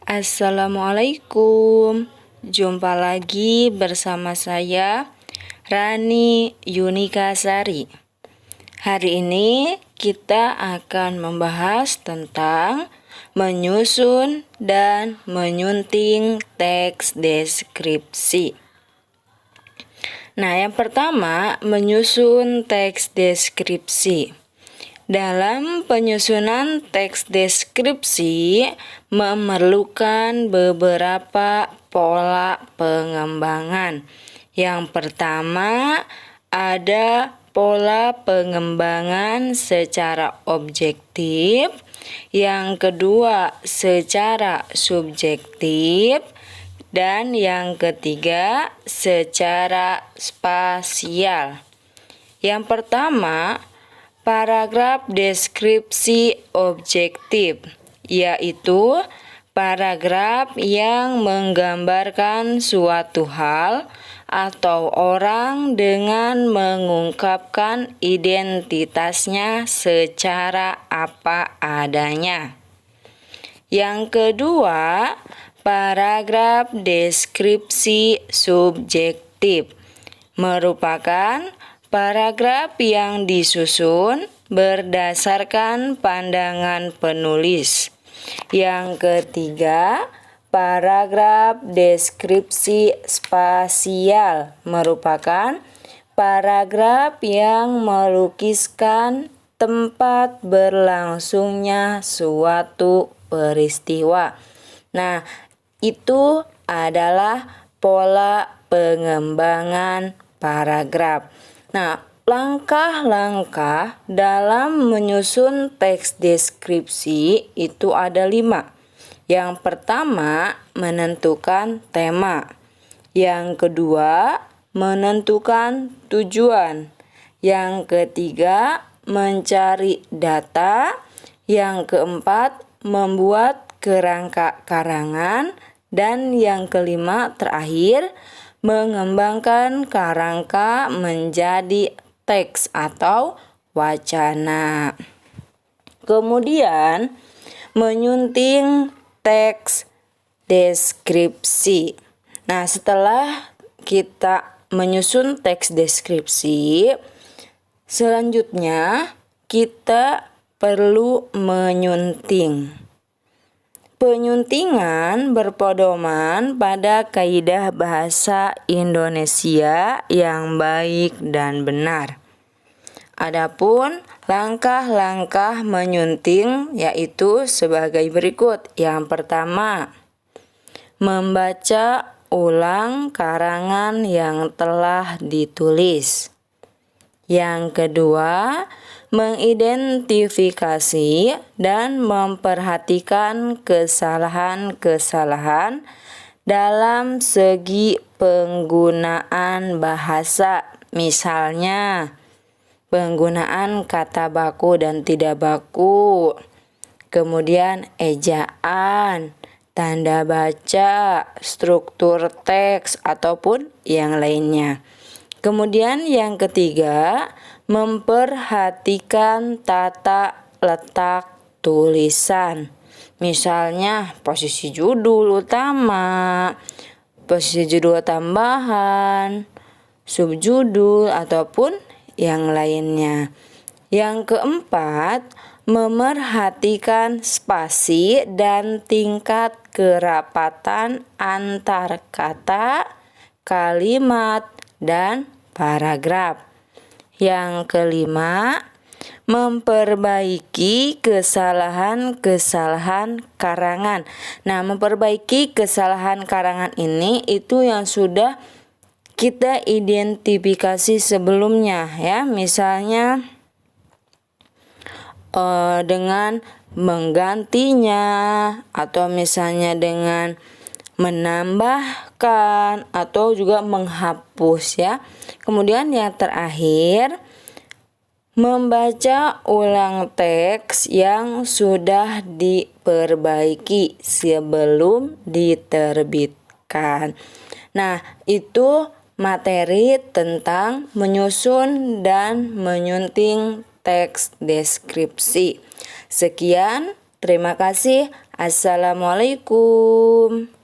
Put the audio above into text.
Assalamualaikum. Jumpa lagi bersama saya Rani Yunika Sari. Hari ini kita akan membahas tentang menyusun dan menyunting teks deskripsi. Nah, yang pertama, menyusun teks deskripsi. Dalam penyusunan teks deskripsi memerlukan beberapa pola pengembangan. Yang pertama, ada pola pengembangan secara objektif. Yang kedua, secara subjektif. Dan yang ketiga, secara spasial. Yang pertama, paragraf deskripsi objektif, yaitu paragraf yang menggambarkan suatu hal atau orang dengan mengungkapkan identitasnya secara apa adanya. Yang kedua, paragraf deskripsi subjektif merupakan paragraf yang disusun berdasarkan pandangan penulis. Yang ketiga, paragraf deskripsi spasial merupakan paragraf yang melukiskan tempat berlangsungnya suatu peristiwa. Nah, itu adalah pola pengembangan paragraf. Nah, langkah-langkah dalam menyusun teks deskripsi itu ada 5. Yang pertama, menentukan tema. Yang kedua, menentukan tujuan. Yang ketiga, mencari data. Yang keempat, membuat kerangka karangan. Dan yang kelima, terakhir, mengembangkan kerangka menjadi teks atau wacana. Kemudian, menyunting teks deskripsi. Nah, setelah kita menyusun teks deskripsi, selanjutnya kita perlu menyunting. Penyuntingan berpedoman pada kaidah bahasa Indonesia yang baik dan benar. Adapun langkah-langkah menyunting yaitu sebagai berikut. Yang pertama, membaca ulang karangan yang telah ditulis. Yang kedua, mengidentifikasi dan memperhatikan kesalahan-kesalahan dalam segi penggunaan bahasa, misalnya penggunaan kata baku dan tidak baku, kemudian ejaan, tanda baca, struktur teks, ataupun yang lainnya. Kemudian yang ketiga, memperhatikan tata letak tulisan. Misalnya posisi judul utama, posisi judul tambahan, subjudul, ataupun yang lainnya. Yang keempat, memerhatikan spasi dan tingkat kerapatan antar kata, kalimat, dan paragraf. Yang kelima, memperbaiki kesalahan-kesalahan karangan. Nah, memperbaiki kesalahan karangan ini itu yang sudah kita identifikasi sebelumnya ya. Misalnya dengan menggantinya atau misalnya dengan menambahkan atau juga menghapus ya. Kemudian yang terakhir, membaca ulang teks yang sudah diperbaiki sebelum diterbitkan. Nah, itu materi tentang menyusun dan menyunting teks deskripsi. Sekian Terima kasih. Assalamualaikum.